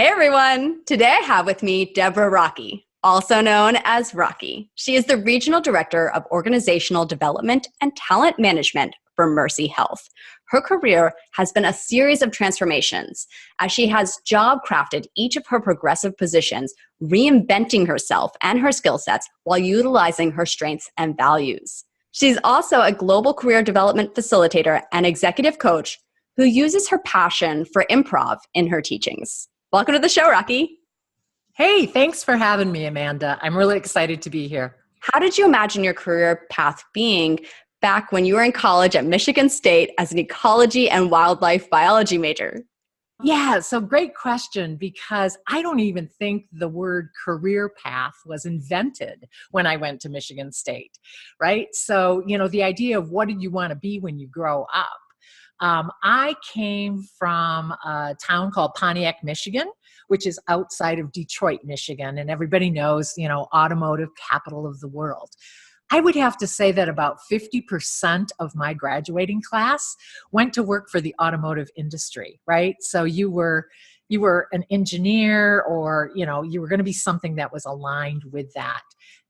Hey everyone! Today I have with me Debra Rockey, also known as Rockey. She is the Regional Director of Organizational Development and Talent Management for Mercy Health. Her career has been a series of transformations as she has job crafted each of her progressive positions, reinventing herself and her skill sets while utilizing her strengths and values. She's also a global career development facilitator and executive coach who uses her passion for improv in her teachings. Welcome to the show, Rockey. Hey, thanks for having me, Amanda. I'm really excited to be here. How did you imagine your career path being back when you were in college at Michigan State as an ecology and wildlife biology major? Yeah, so great question, because I don't even think the word career path was invented when I went to Michigan State, right? So, the idea of what did you want to be when you grow up? I came from a town called Pontiac, Michigan, which is outside of Detroit, Michigan. And everybody knows, automotive capital of the world. I would have to say that about 50% of my graduating class went to work for the automotive industry, right? So you were an engineer, or, you were going to be something that was aligned with that.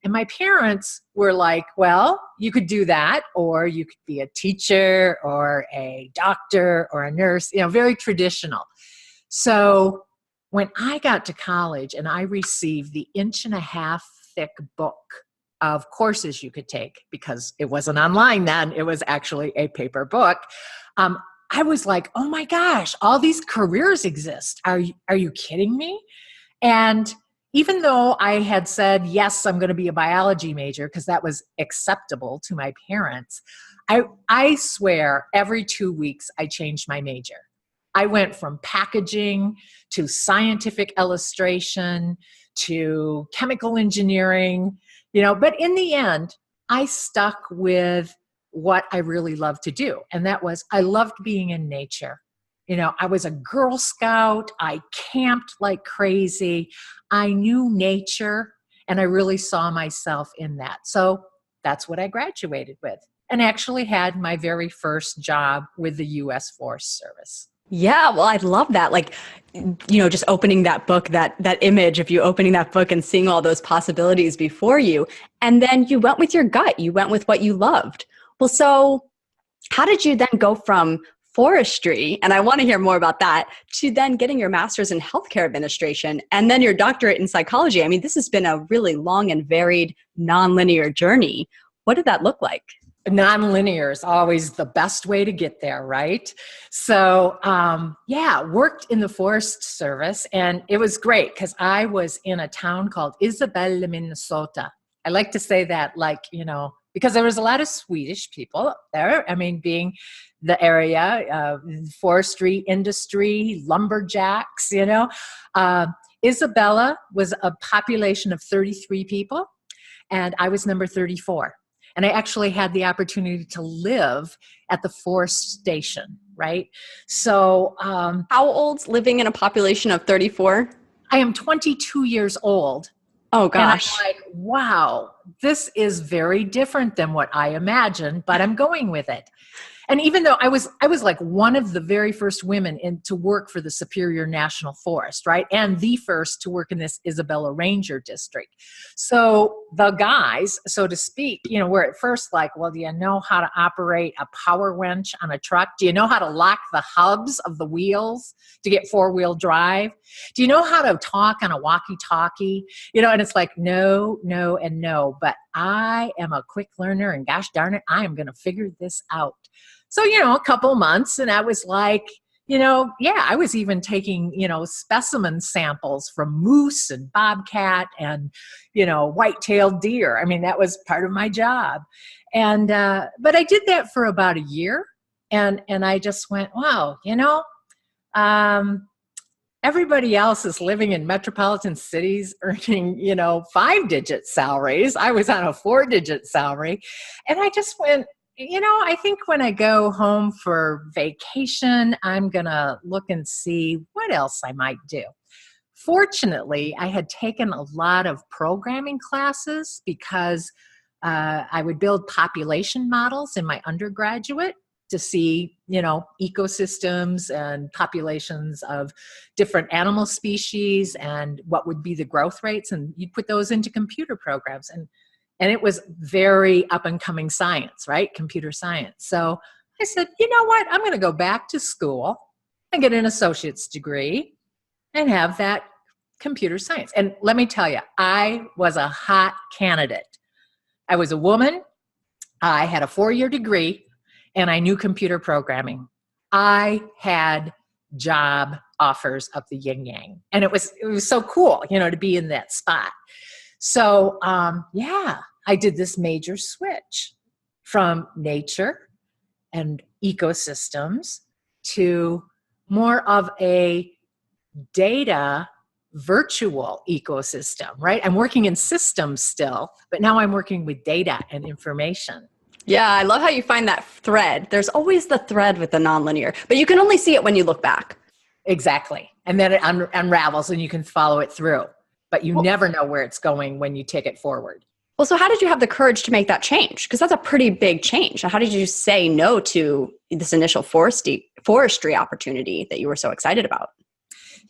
And my parents were like, well, you could do that, or you could be a teacher or a doctor or a nurse, very traditional. So when I got to college and I received the 1.5-inch thick book of courses you could take, because it wasn't online then, it was actually a paper book, I was like, oh my gosh, all these careers exist. Are you kidding me? And even though I had said, yes, I'm going to be a biology major because that was acceptable to my parents, I swear every 2 weeks I changed my major. I went from packaging to scientific illustration to chemical engineering, but in the end, I stuck with what I really loved to do. And that was, I loved being in nature. I was a Girl Scout. I camped like crazy. I knew nature, and I really saw myself in that. So that's what I graduated with, and actually had my very first job with the U.S. Forest Service. Yeah, well, I love that. Just opening that book, that image of you opening that book and seeing all those possibilities before you. And then you went with your gut. You went with what you loved. Well, so how did you then go from forestry, and I want to hear more about that, to then getting your master's in healthcare administration and then your doctorate in psychology? I mean, this has been a really long and varied nonlinear journey. What did that look like? Nonlinear is always the best way to get there, right? So, worked in the Forest Service, and it was great because I was in a town called Isabella, Minnesota. I like to say that, because there was a lot of Swedish people up there. I mean, being the area, forestry industry, lumberjacks, Isabella was a population of 33 people, and I was number 34. And I actually had the opportunity to live at the forest station, right? So how old's living in a population of 34? I am 22 years old. Oh gosh. And I'm like, wow, this is very different than what I imagined, but I'm going with it. And even though I was like one of the very first women to work for the Superior National Forest, right? And the first to work in this Isabella Ranger District. So the guys, so to speak, were at first like, well, do you know how to operate a power winch on a truck? Do you know how to lock the hubs of the wheels to get 4-wheel drive? Do you know how to talk on a walkie-talkie? And it's like, no, and no. But I am a quick learner, and gosh darn it, I am going to figure this out. So, a couple months, and I was like, I was even taking, specimen samples from moose and bobcat and, white-tailed deer. I mean, that was part of my job. And, but I did that for about a year, and I just went, wow, everybody else is living in metropolitan cities earning, 5-digit salaries. I was on a 4-digit salary, and I just went, I think when I go home for vacation, I'm going to look and see what else I might do. Fortunately, I had taken a lot of programming classes because I would build population models in my undergraduate. to see, ecosystems and populations of different animal species and what would be the growth rates. And you'd put those into computer programs. And it was very up and coming science, right? Computer science. So I said, you know what? I'm going to go back to school and get an associate's degree and have that computer science. And let me tell you, I was a hot candidate. I was a woman. I had a 4-year degree and I knew computer programming. I had job offers of the yin yang. And it was so cool, to be in that spot. So, I did this major switch from nature and ecosystems to more of a data virtual ecosystem, right? I'm working in systems still, but now I'm working with data and information. Yeah, I love how you find that thread. There's always the thread with the nonlinear, but you can only see it when you look back. Exactly. And then it unravels and you can follow it through, but you never know where it's going when you take it forward. Well, so how did you have the courage to make that change? Because that's a pretty big change. How did you say no to this initial forestry opportunity that you were so excited about?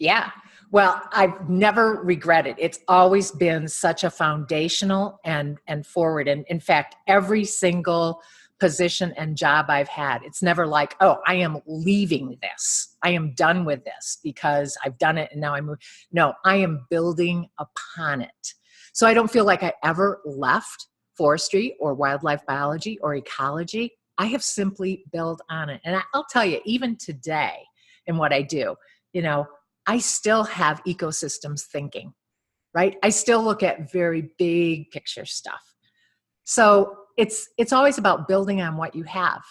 Yeah. Well, I've never regretted. It's always been such a foundational and forward. And in fact, every single position and job I've had, it's never like, oh, I am leaving this. I am done with this because I've done it and now I'm moving. No, I am building upon it. So I don't feel like I ever left forestry or wildlife biology or ecology. I have simply built on it. And I'll tell you, even today in what I do, I still have ecosystems thinking, right? I still look at very big picture stuff. So it's always about building on what you have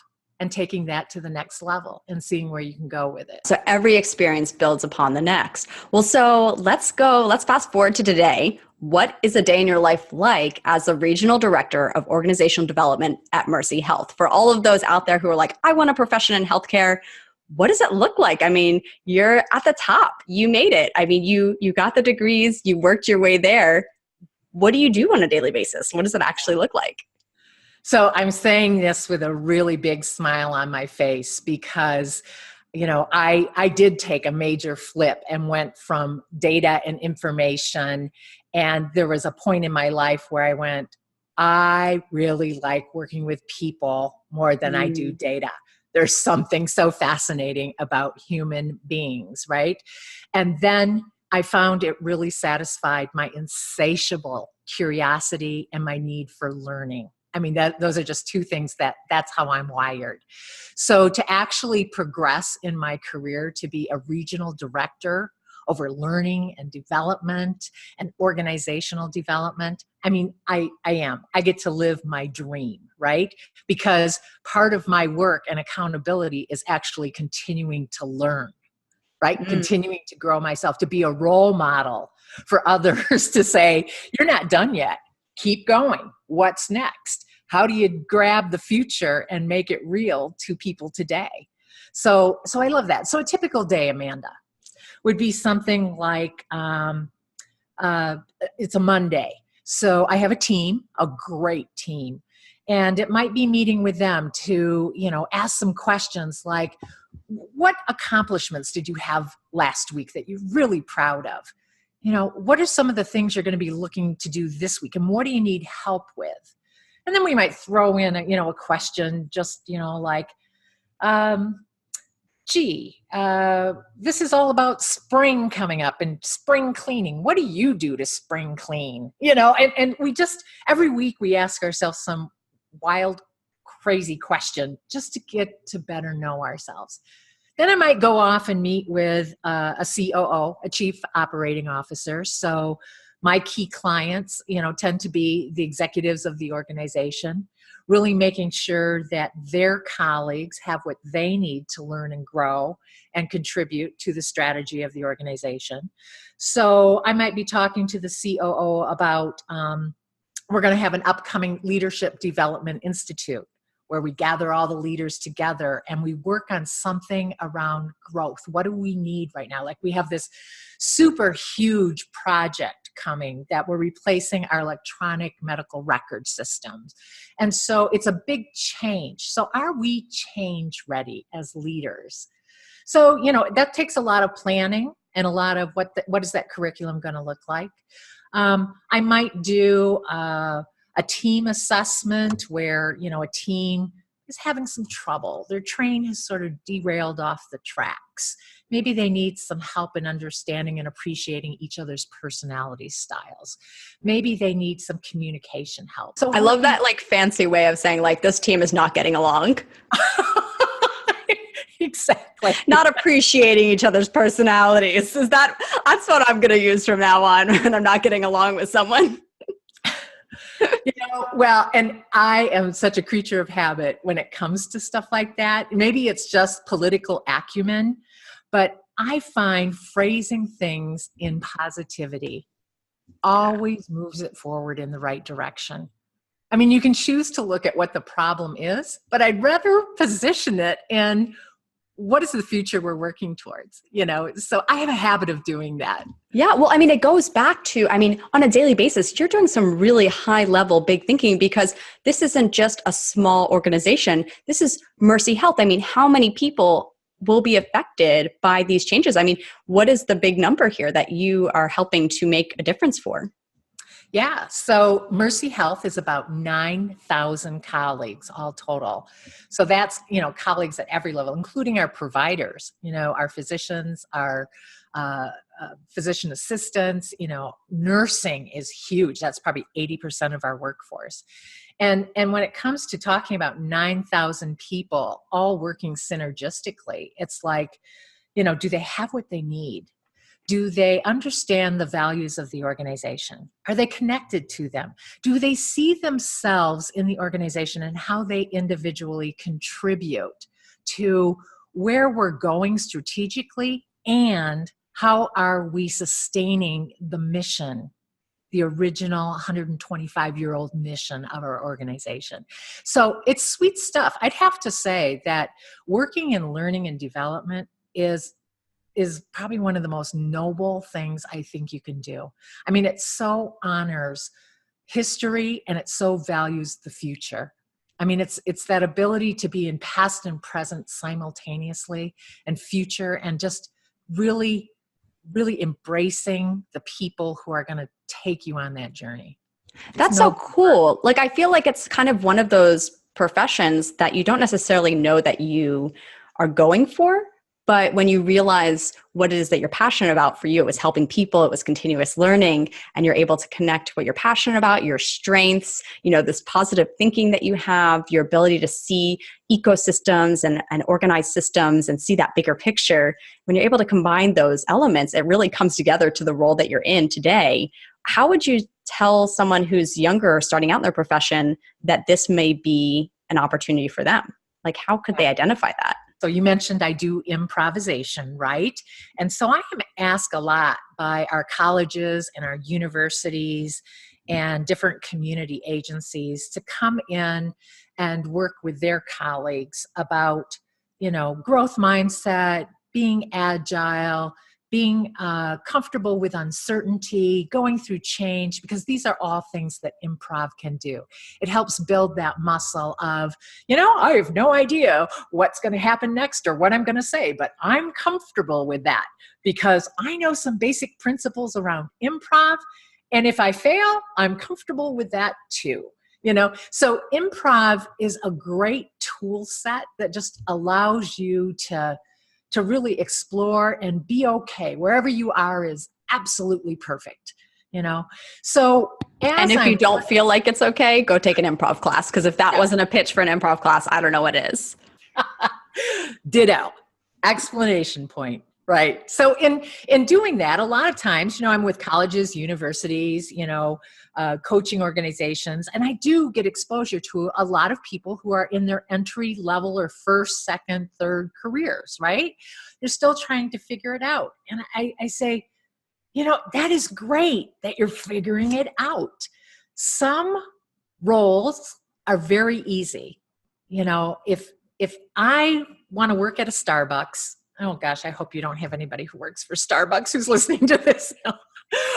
and taking that to the next level and seeing where you can go with it. So every experience builds upon the next. Well, so let's fast forward to today. What is a day in your life like as a regional director of organizational development at Mercy Health? For all of those out there who are like, I want a profession in healthcare, what does it look like? I mean, you're at the top. You made it. I mean, you got the degrees, you worked your way there. What do you do on a daily basis? What does it actually look like? So I'm saying this with a really big smile on my face because, I did take a major flip and went from data and information. And there was a point in my life where I went, I really like working with people more than I do data. There's something so fascinating about human beings, right? And then I found it really satisfied my insatiable curiosity and my need for learning. I mean, those are just two things that's how I'm wired. So to actually progress in my career to be a regional director over learning and development and organizational development, I mean, I get to live my dream, right? Because part of my work and accountability is actually continuing to learn, right? Continuing to grow myself, to be a role model for others to say, you're not done yet. Keep going. What's next? How do you grab the future and make it real to people today? So I love that. So a typical day, Amanda, would be something like, it's a Monday. So I have a team, a great team, and it might be meeting with them to, ask some questions like, what accomplishments did you have last week that you're really proud of? What are some of the things you're going to be looking to do this week? And what do you need help with? And then we might throw in, a question just, like, this is all about spring coming up and spring cleaning. What do you do to spring clean? And we just, every week we ask ourselves some wild, crazy question just to get to better know ourselves. Then I might go off and meet with a COO, a chief operating officer. So my key clients, tend to be the executives of the organization, really making sure that their colleagues have what they need to learn and grow and contribute to the strategy of the organization. So I might be talking to the COO about, we're going to have an upcoming Leadership Development Institute where we gather all the leaders together and we work on something around growth. What do we need right now? Like we have this super huge project coming that we're replacing our electronic medical record systems. And so it's a big change. So are we change ready as leaders? So, that takes a lot of planning and a lot of what is that curriculum going to look like? I might do a team assessment where, a team is having some trouble. Their train has sort of derailed off the tracks. Maybe they need some help in understanding and appreciating each other's personality styles. Maybe they need some communication help. So I love that fancy way of saying this team is not getting along. Exactly. Not appreciating each other's personalities. That's what I'm going to use from now on when I'm not getting along with someone. Well, and I am such a creature of habit when it comes to stuff like that. Maybe it's just political acumen, but I find phrasing things in positivity always moves it forward in the right direction. I mean, you can choose to look at what the problem is, but I'd rather position it in what is the future we're working towards, So I have a habit of doing that. Yeah. Well, it goes back to, on a daily basis, you're doing some really high level, big thinking, because this isn't just a small organization. This is Mercy Health. How many people will be affected by these changes? What is the big number here that you are helping to make a difference for? Yeah, so Mercy Health is about 9,000 colleagues all total. So that's, colleagues at every level, including our providers, our physicians, our physician assistants, nursing is huge. That's probably 80% of our workforce. And when it comes to talking about 9,000 people all working synergistically, it's like, do they have what they need? Do they understand the values of the organization? Are they connected to them? Do they see themselves in the organization and how they individually contribute to where we're going strategically, and how are we sustaining the mission, the original 125-year-old mission of our organization? So it's sweet stuff. I'd have to say that working in learning and development is probably one of the most noble things I think you can do. It so honors history and it so values the future. It's that ability to be in past and present simultaneously, and future, and just really, really embracing the people who are going to take you on that journey. That's so cool. I feel like it's kind of one of those professions that you don't necessarily know that you are going for. But when you realize what it is that you're passionate about, for you, it was helping people, it was continuous learning, and you're able to connect what you're passionate about, your strengths, this positive thinking that you have, your ability to see ecosystems and organized systems and see that bigger picture. When you're able to combine those elements, it really comes together to the role that you're in today. How would you tell someone who's younger or starting out in their profession that this may be an opportunity for them? How could they identify that? So you mentioned I do improvisation, right? And so I am asked a lot by our colleges and our universities and different community agencies to come in and work with their colleagues about, growth mindset, being agile, being comfortable with uncertainty, going through change, because these are all things that improv can do. It helps build that muscle of, I have no idea what's going to happen next or what I'm going to say, but I'm comfortable with that because I know some basic principles around improv. And if I fail, I'm comfortable with that too. So improv is a great tool set that just allows you to really explore and be okay. Wherever you are is absolutely perfect, So and if you don't feel like it's okay, go take an improv class. Because if that wasn't a pitch for an improv class, I don't know what is. Ditto. Explanation point. Right. So in doing that, a lot of times, I'm with colleges, universities, coaching organizations, and I do get exposure to a lot of people who are in their entry level or first, second, third careers, right? They're still trying to figure it out. And I say, that is great that you're figuring it out. Some roles are very easy. If I want to work at a Starbucks, oh gosh, I hope you don't have anybody who works for Starbucks who's listening to this.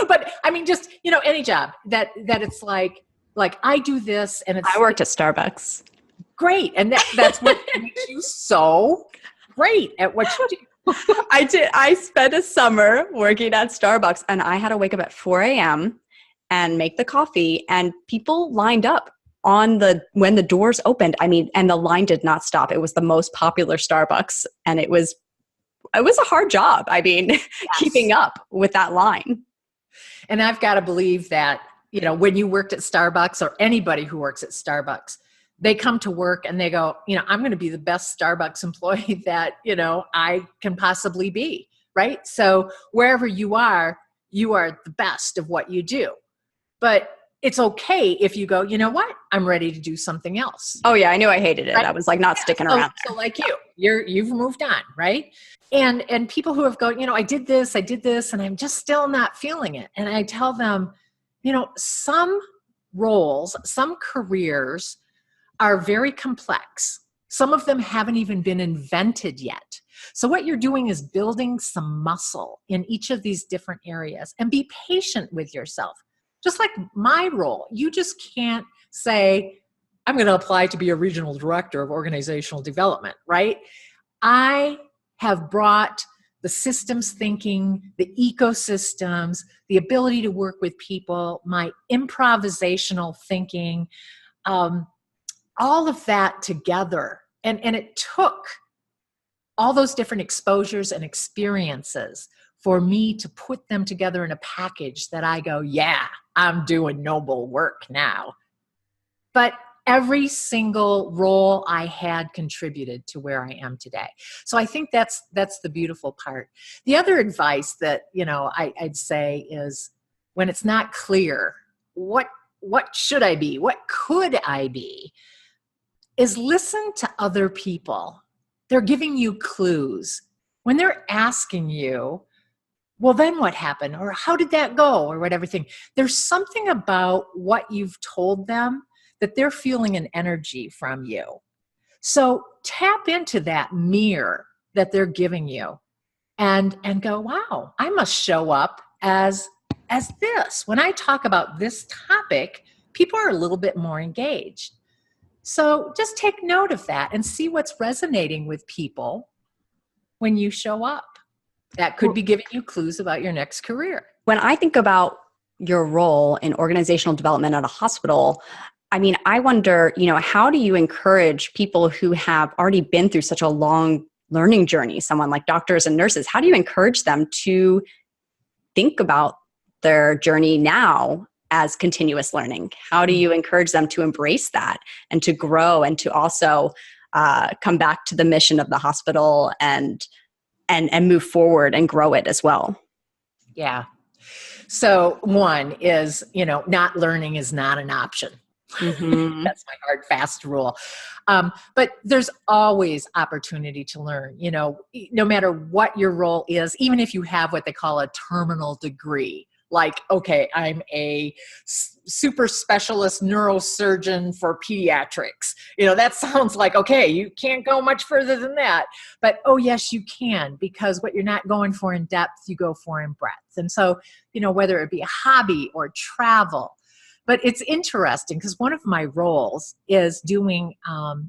But mean, just, any job that it's like I do this and it's I worked at Starbucks. great. And that's what makes you so great at what you do. I did. I spent a summer working at Starbucks, and I had to wake up at 4 a.m. and make the coffee, and people lined up when the doors opened. I mean, and the line did not stop. It was the most popular Starbucks, and it was a hard job. I mean, yes. Keeping up with that line. And I've got to believe that, when you worked at Starbucks, or anybody who works at Starbucks, they come to work and they go, I'm going to be the best Starbucks employee that, I can possibly be, right? So wherever you are the best of what you do. But it's okay if you go, you know what? I'm ready to do something else. Oh yeah, I knew I hated it. Right? I was like not sticking around there. So like you've moved on, right? And people who have gone, I did this, and I'm just still not feeling it. And I tell them, some roles, some careers are very complex. Some of them haven't even been invented yet. So what you're doing is building some muscle in each of these different areas, and be patient with yourself. Just like my role, you just can't say, I'm going to apply to be a regional director of organizational development, right? I have brought the systems thinking, the ecosystems, the ability to work with people, my improvisational thinking, all of that together. And it took all those different exposures and experiences for me to put them together in a package that I go, yeah, I'm doing noble work now. But every single role I had contributed to where I am today. So I think that's the beautiful part. The other advice that, I'd say is, when it's not clear, what should I be? What could I be? Is listen to other people. They're giving you clues. When they're asking you, well, then what happened? Or how did that go? Or whatever thing. There's something about what you've told them that they're feeling an energy from you. So tap into that mirror that they're giving you and go, wow, I must show up as this. When I talk about this topic, people are a little bit more engaged. So just take note of that and see what's resonating with people when you show up. That could be giving you clues about your next career. When I think about your role in organizational development at a hospital, I mean, I wonder, how do you encourage people who have already been through such a long learning journey, someone like doctors and nurses, how do you encourage them to think about their journey now as continuous learning? How do you encourage them to embrace that and to grow and to also come back to the mission of the hospital and move forward and grow it as well? Yeah. So one is, not learning is not an option. Mm-hmm. That's my hard, fast rule. But there's always opportunity to learn, no matter what your role is, even if you have what they call a terminal degree. Like, okay, I'm a super specialist neurosurgeon for pediatrics. That sounds like, okay, you can't go much further than that. But, oh, yes, you can, because what you're not going for in depth, you go for in breadth. And so, whether it be a hobby or travel. But it's interesting because one of my roles is doing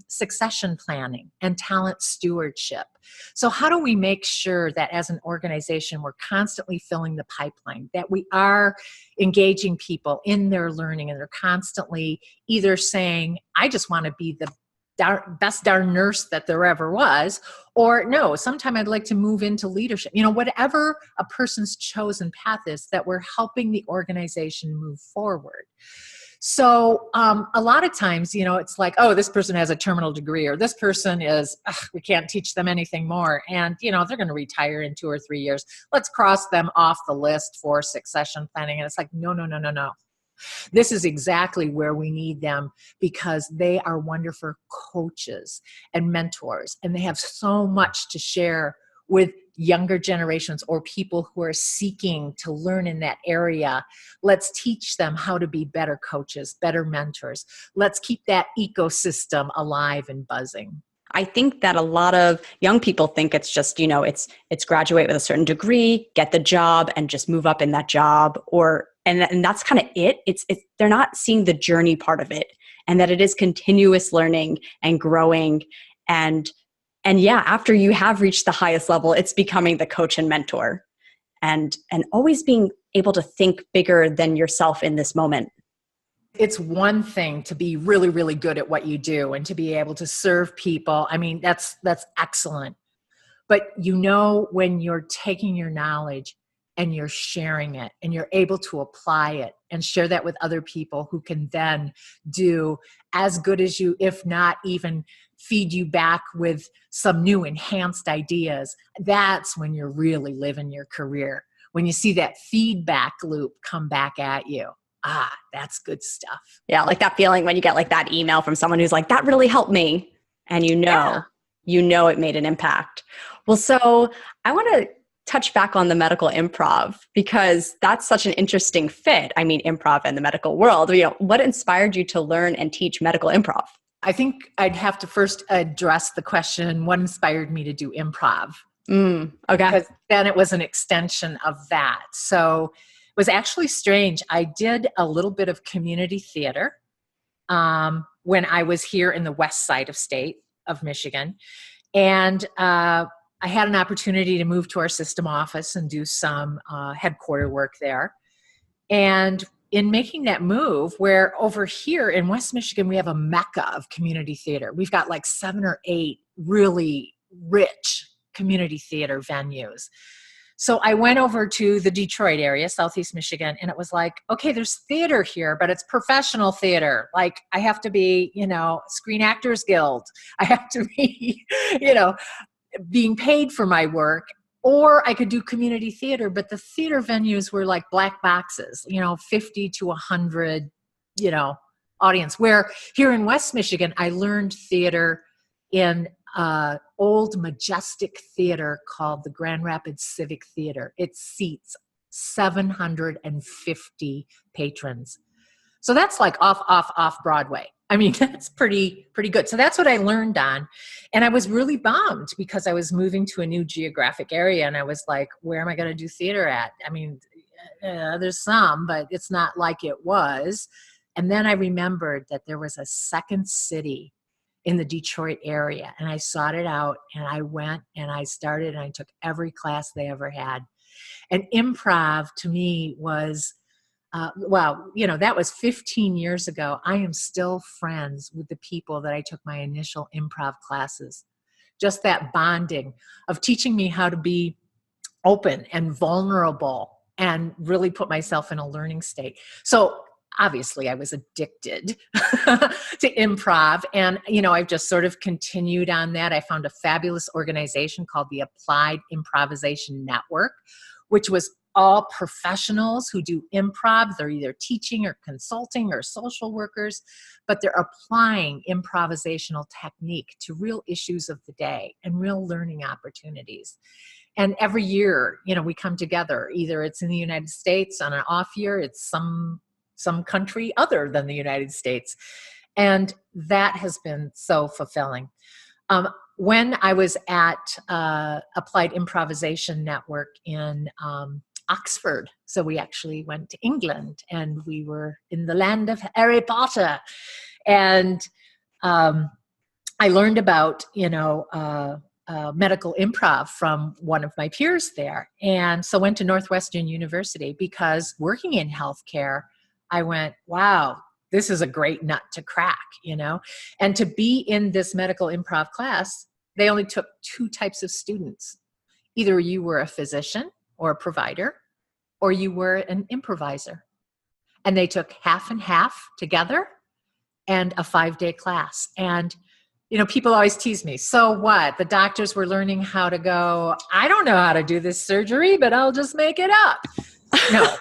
succession planning and talent stewardship. So how do we make sure that as an organization, we're constantly filling the pipeline, that we are engaging people in their learning, and they're constantly either saying, I just want to be the best darn nurse that there ever was, or no, sometime I'd like to move into leadership. Whatever a person's chosen path is, that we're helping the organization move forward. So a lot of times, it's like, oh, this person has a terminal degree, or this person is, we can't teach them anything more. And, they're going to retire in 2 or 3 years. Let's cross them off the list for succession planning. And it's like, no. This is exactly where we need them, because they are wonderful coaches and mentors, and they have so much to share with younger generations or people who are seeking to learn in that area. Let's teach them how to be better coaches, better mentors. Let's keep that ecosystem alive and buzzing. I think that a lot of young people think it's just, it's graduate with a certain degree, get the job, and just move up in that job, or and that's kind of it. It's they're not seeing the journey part of it, and that it is continuous learning and growing. And yeah, after you have reached the highest level, it's becoming the coach and mentor, and always being able to think bigger than yourself in this moment. It's one thing to be really, really good at what you do and to be able to serve people. I mean, that's excellent. But when you're taking your knowledge and you're sharing it and you're able to apply it and share that with other people who can then do as good as you, if not even feed you back with some new enhanced ideas, that's when you're really living your career. When you see that feedback loop come back at you. That's good stuff. Yeah, like that feeling when you get like that email from someone who's like, that really helped me. And you know it made an impact. Well, so I want to touch back on the medical improv because that's such an interesting fit. I mean, improv and the medical world. What inspired you to learn and teach medical improv? I think I'd have to first address the question, what inspired me to do improv? Okay. Because then it was an extension of that. So it was actually strange. I did a little bit of community theater when I was here in the west side of Michigan. And I had an opportunity to move to our system office and do some headquarter work there. And in making that move, where over here in West Michigan, we have a mecca of community theater. We've got like 7 or 8 really rich community theater venues. So I went over to the Detroit area, Southeast Michigan, and it was like, okay, there's theater here, but it's professional theater. Like I have to be, Screen Actors Guild. I have to be, being paid for my work. Or I could do community theater, but the theater venues were like black boxes, 50 to 100, audience. Where here in West Michigan, I learned theater in old majestic theater called the Grand Rapids Civic Theater. It seats 750 patrons. So that's like off Broadway. I mean, that's pretty good. So that's what I learned on. And I was really bummed because I was moving to a new geographic area and I was like, where am I going to do theater at? I mean, there's some, but it's not like it was. And then I remembered that there was a second city in the Detroit area, and I sought it out, and I went and I started and I took every class they ever had. And improv to me was, that was 15 years ago. I am still friends with the people that I took my initial improv classes. Just that bonding of teaching me how to be open and vulnerable and really put myself in a learning state. So obviously I was addicted to improv, and I've just sort of continued on that. I found a fabulous organization called the Applied Improvisation Network, which was all professionals who do improv. They're either teaching or consulting or social workers, but they're applying improvisational technique to real issues of the day and real learning opportunities. And every year, we come together. Either it's in the United States on an off year, it's some country other than the United States. And that has been so fulfilling. When I was at Applied Improvisation Network in Oxford, so we actually went to England and we were in the land of Harry Potter. And I learned about, medical improv from one of my peers there. And so went to Northwestern University because working in healthcare, I went, wow, this is a great nut to crack, And to be in this medical improv class, they only took 2 types of students. Either you were a physician or a provider, or you were an improviser. And they took half and half together and a 5-day class. And, people always tease me, so what? The doctors were learning how to go, I don't know how to do this surgery, but I'll just make it up. No.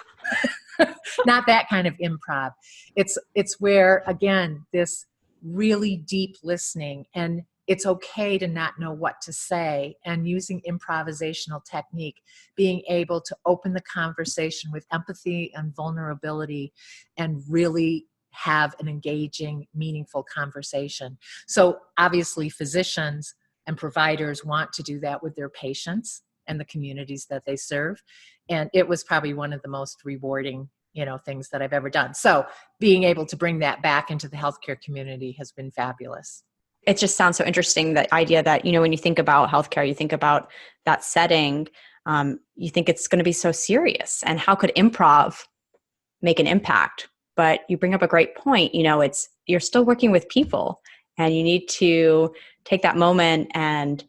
Not that kind of improv. It's where, again, this really deep listening, and it's okay to not know what to say, and using improvisational technique, being able to open the conversation with empathy and vulnerability and really have an engaging, meaningful conversation. So obviously physicians and providers want to do that with their patients and the communities that they serve. And it was probably one of the most rewarding things that I've ever done. So being able to bring that back into the healthcare community has been fabulous. It just sounds so interesting, that idea that, when you think about healthcare, you think about that setting, you think it's going to be so serious. And how could improv make an impact? But you bring up a great point. You're still working with people, and you need to take that moment and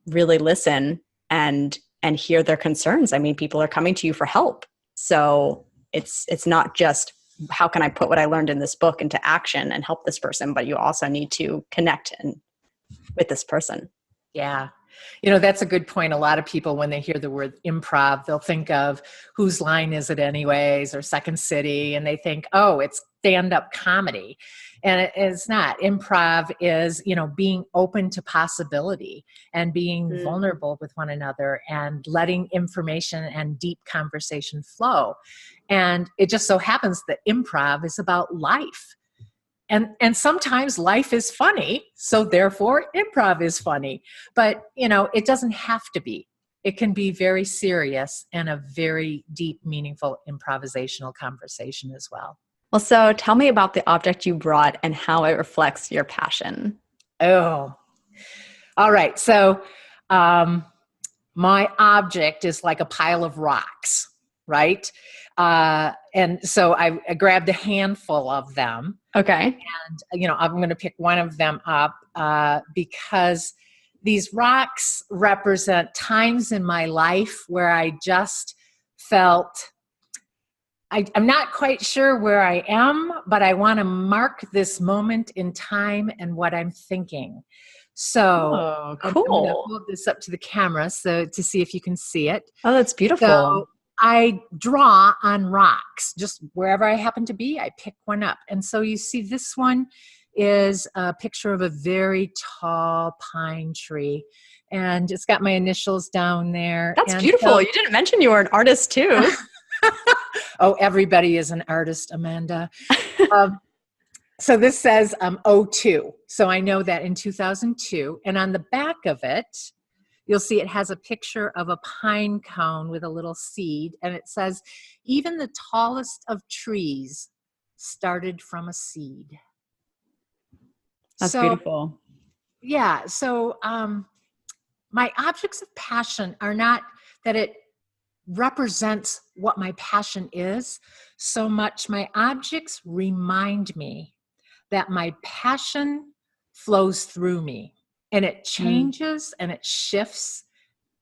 really listen and hear their concerns. I mean, people are coming to you for help. So it's not just, how can I put what I learned in this book into action and help this person, but you also need to connect with this person. Yeah. That's a good point. A lot of people, when they hear the word improv, they'll think of Whose Line Is It Anyways or Second City, and they think, oh, it's stand-up comedy. And it's not. Improv is, being open to possibility and being vulnerable with one another and letting information and deep conversation flow. And it just so happens that improv is about life. And sometimes life is funny, so therefore improv is funny. But, it doesn't have to be. It can be very serious and a very deep, meaningful improvisational conversation as well. Well, so tell me about the object you brought and how it reflects your passion. Oh, all right. So my object is like a pile of rocks, right? And so I grabbed a handful of them. Okay. And, I'm going to pick one of them up because these rocks represent times in my life where I just felt, I'm not quite sure where I am, but I want to mark this moment in time and what I'm thinking. So cool. I'm going to hold this up to the camera to see if you can see it. Oh, that's beautiful. So I draw on rocks, just wherever I happen to be, I pick one up. And so you see this one is a picture of a very tall pine tree. And it's got my initials down there. That's beautiful. You didn't mention you were an artist too. Oh, everybody is an artist, Amanda. So this says 02. So I know that in 2002. And on the back of it, you'll see it has a picture of a pine cone with a little seed. And it says, even the tallest of trees started from a seed. That's beautiful. Yeah. So my objects of passion are not that it represents what my passion is so much. My objects remind me that my passion flows through me, and it changes and it shifts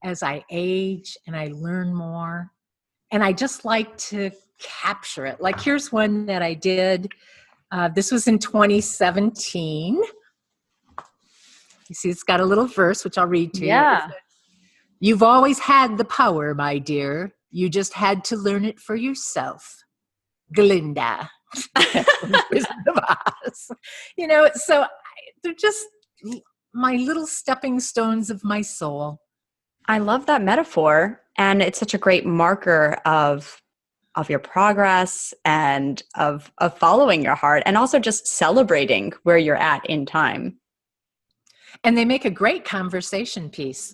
as I age and I learn more. And I just like to capture it. Like here's one that I did. This was in 2017. You see, it's got a little verse, which I'll read to you. Yeah. You've always had the power, my dear. You just had to learn it for yourself. Glinda. So they're just my little stepping stones of my soul. I love that metaphor. And it's such a great marker of your progress and of following your heart, and also just celebrating where you're at in time. And they make a great conversation piece.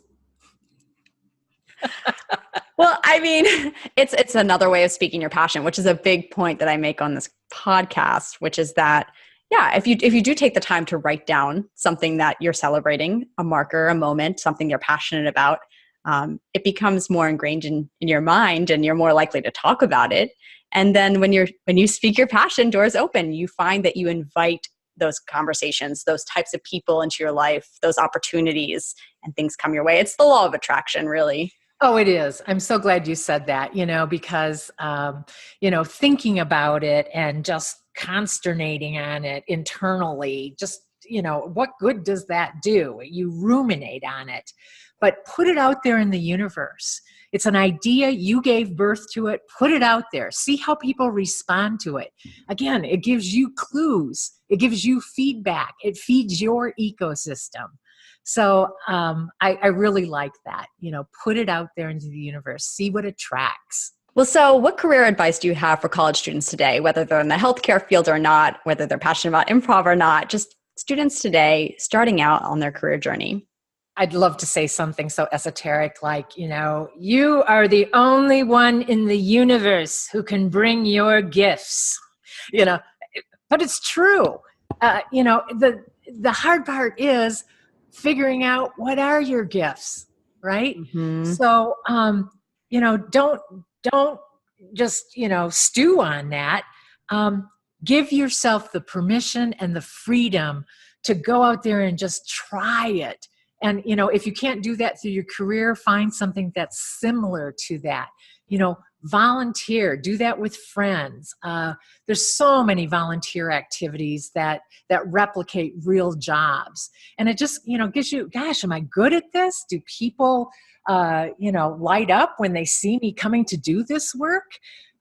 Well, I mean, it's another way of speaking your passion, which is a big point that I make on this podcast, which is that, yeah, if you do take the time to write down something that you're celebrating, a marker, a moment, something you're passionate about, it becomes more ingrained in your mind, and you're more likely to talk about it. And then when you speak your passion, doors open. You find that you invite those conversations, those types of people into your life, those opportunities, and things come your way. It's the law of attraction, really. Oh, it is. I'm so glad you said that, because, thinking about it and just consternating on it internally, just, what good does that do? You ruminate on it, but put it out there in the universe. It's an idea. You gave birth to it. Put it out there. See how people respond to it. Again, it gives you clues. It gives you feedback. It feeds your ecosystem. So I really like that, put it out there into the universe, see what attracts. Well, so what career advice do you have for college students today, whether they're in the healthcare field or not, whether they're passionate about improv or not, just students today starting out on their career journey? I'd love to say something so esoteric like, you are the only one in the universe who can bring your gifts, you know, but it's true. The hard part is figuring out what are your gifts, right? Mm-hmm. So, don't just, stew on that. Give yourself the permission and the freedom to go out there and just try it. And, if you can't do that through your career, find something that's similar to that. Volunteer, do that with friends. There's so many volunteer activities that replicate real jobs. And it just, gives you, gosh, am I good at this? Do people, light up when they see me coming to do this work?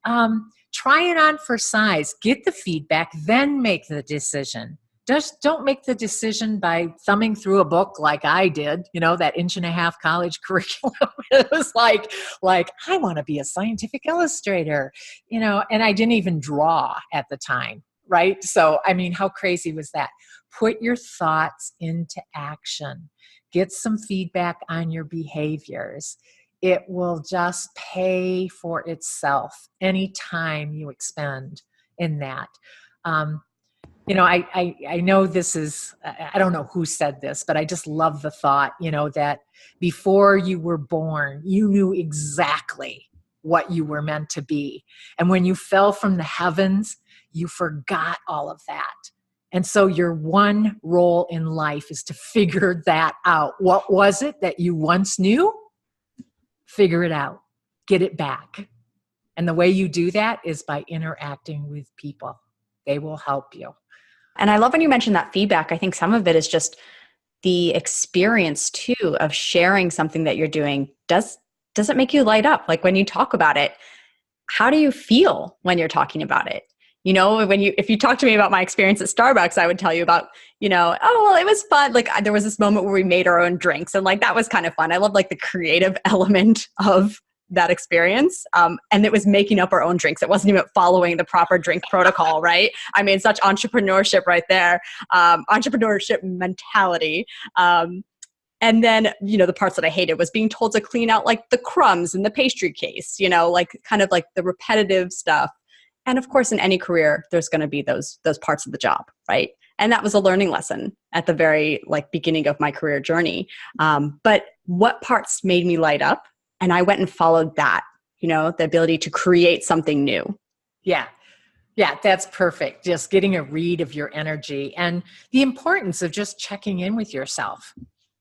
Try it on for size, get the feedback, then make the decision. Just don't make the decision by thumbing through a book like I did, that 1.5-inch college curriculum. It was like, I want to be a scientific illustrator, and I didn't even draw at the time, right? So, how crazy was that? Put your thoughts into action. Get some feedback on your behaviors. It will just pay for itself any time you expend in that. I know this is, I don't know who said this, but I just love the thought, that before you were born, you knew exactly what you were meant to be. And when you fell from the heavens, you forgot all of that. And so your one role in life is to figure that out. What was it that you once knew? Figure it out. Get it back. And the way you do that is by interacting with people. They will help you. And I love when you mentioned that feedback. I think some of it is just the experience too of sharing something that you're doing. Does it make you light up? Like when you talk about it, how do you feel when you're talking about it? If you talk to me about my experience at Starbucks, I would tell you about, oh, well, it was fun. Like there was this moment where we made our own drinks and like, that was kind of fun. I love like the creative element of that experience. And it was making up our own drinks. It wasn't even following the proper drink protocol, right? Such entrepreneurship right there, entrepreneurship mentality. And then, the parts that I hated was being told to clean out like the crumbs in the pastry case, like kind of like the repetitive stuff. And of course, in any career, there's going to be those parts of the job, right? And that was a learning lesson at the very beginning of my career journey. But what parts made me light up? And I went and followed that, the ability to create something new. Yeah. Yeah, that's perfect. Just getting a read of your energy and the importance of just checking in with yourself,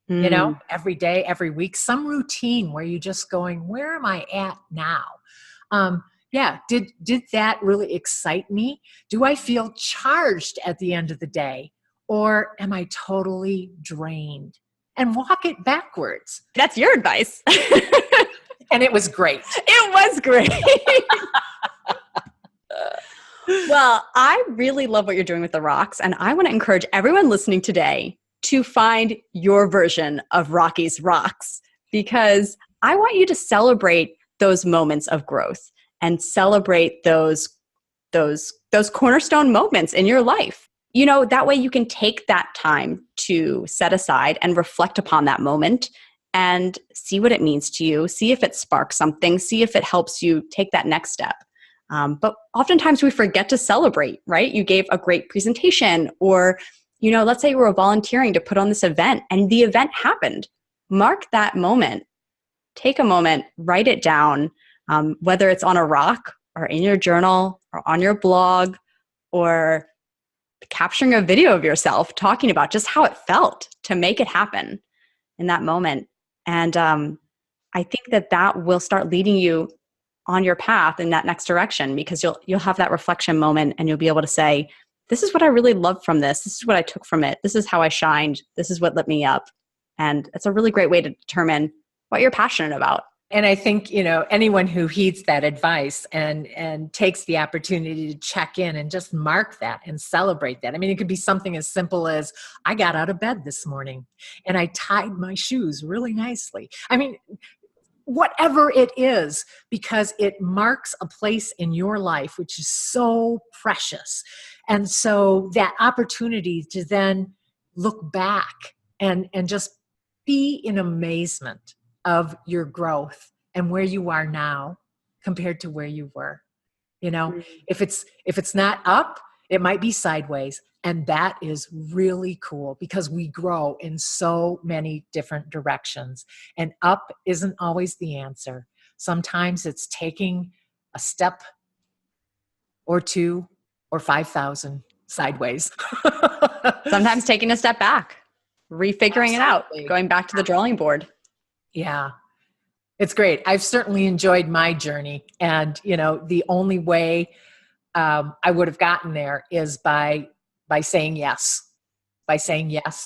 every day, every week, some routine where you're just going, where am I at now? Did that really excite me? Do I feel charged at the end of the day? Or am I totally drained? And walk it backwards. That's your advice. And it was great. It was great. Well, I really love what you're doing with the rocks. And I want to encourage everyone listening today to find your version of Rocky's Rocks, because I want you to celebrate those moments of growth and celebrate those cornerstone moments in your life. That way you can take that time to set aside and reflect upon that moment and see what it means to you, see if it sparks something, see if it helps you take that next step. But oftentimes we forget to celebrate, right? You gave a great presentation, or, let's say you were volunteering to put on this event and the event happened. Mark that moment. Take a moment, write it down, whether it's on a rock or in your journal or on your blog, or capturing a video of yourself talking about just how it felt to make it happen in that moment. And I think that will start leading you on your path in that next direction, because you'll have that reflection moment and you'll be able to say, this is what I really loved from this. This is what I took from it. This is how I shined. This is what lit me up. And it's a really great way to determine what you're passionate about. And I think, anyone who heeds that advice and takes the opportunity to check in and just mark that and celebrate that. It could be something as simple as, I got out of bed this morning and I tied my shoes really nicely. Whatever it is, because it marks a place in your life which is so precious. And so that opportunity to then look back and just be in amazement of your growth and where you are now compared to where you were. You know, if it's not up, it might be sideways. And that is really cool because we grow in so many different directions. And up isn't always the answer. Sometimes it's taking a step or two or 5,000 sideways. Sometimes taking a step back, refiguring it out, going back to the drawing board. Yeah. It's great. I've certainly enjoyed my journey. And, you know, the only way I would have gotten there is by saying yes,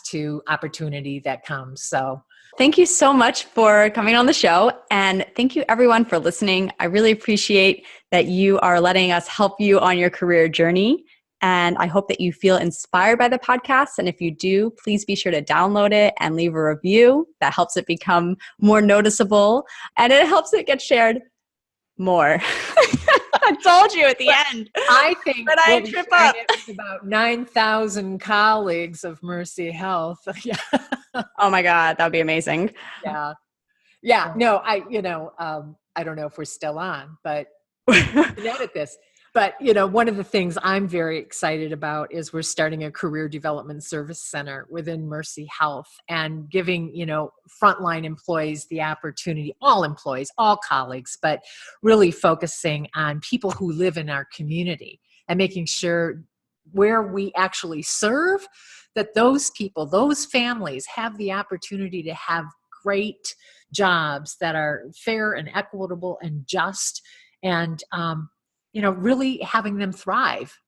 to opportunity that comes. So thank you so much for coming on the show. And thank you everyone for listening. I really appreciate that you are letting us help you on your career journey. And I hope that you feel inspired by the podcast. And if you do, please be sure to download it and leave a review. That helps it become more noticeable and it helps it get shared more. I told you at the end. I think that I trip up. It's about 9,000 colleagues of Mercy Health. Yeah. Oh my God, that would be amazing. Yeah. Yeah. No, I don't know if we're still on, but we can edit this. But, you know, one of the things I'm very excited about is we're starting a career development service center within Mercy Health and giving, you know, frontline employees the opportunity, all employees, all colleagues, but really focusing on people who live in our community and making sure where we actually serve, that those people, those families have the opportunity to have great jobs that are fair and equitable and just, and, you know, really having them thrive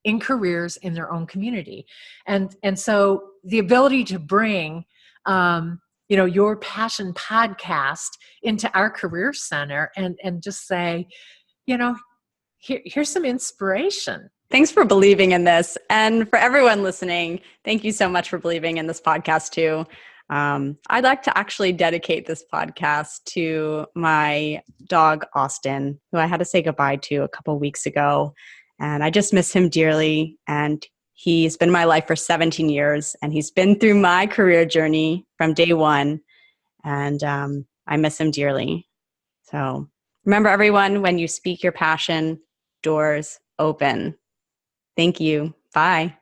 in careers in their own community. And so the ability to bring, you know, your passion podcast into our career center and just say, you know, here's some inspiration. Thanks for believing in this. And for everyone listening, thank you so much for believing in this podcast too. I'd like to actually dedicate this podcast to my dog, Austin, who I had to say goodbye to a couple weeks ago. And I just miss him dearly. And he's been in my life for 17 years. And he's been through my career journey from day one. And I miss him dearly. So remember, everyone, when you speak your passion, doors open. Thank you. Bye.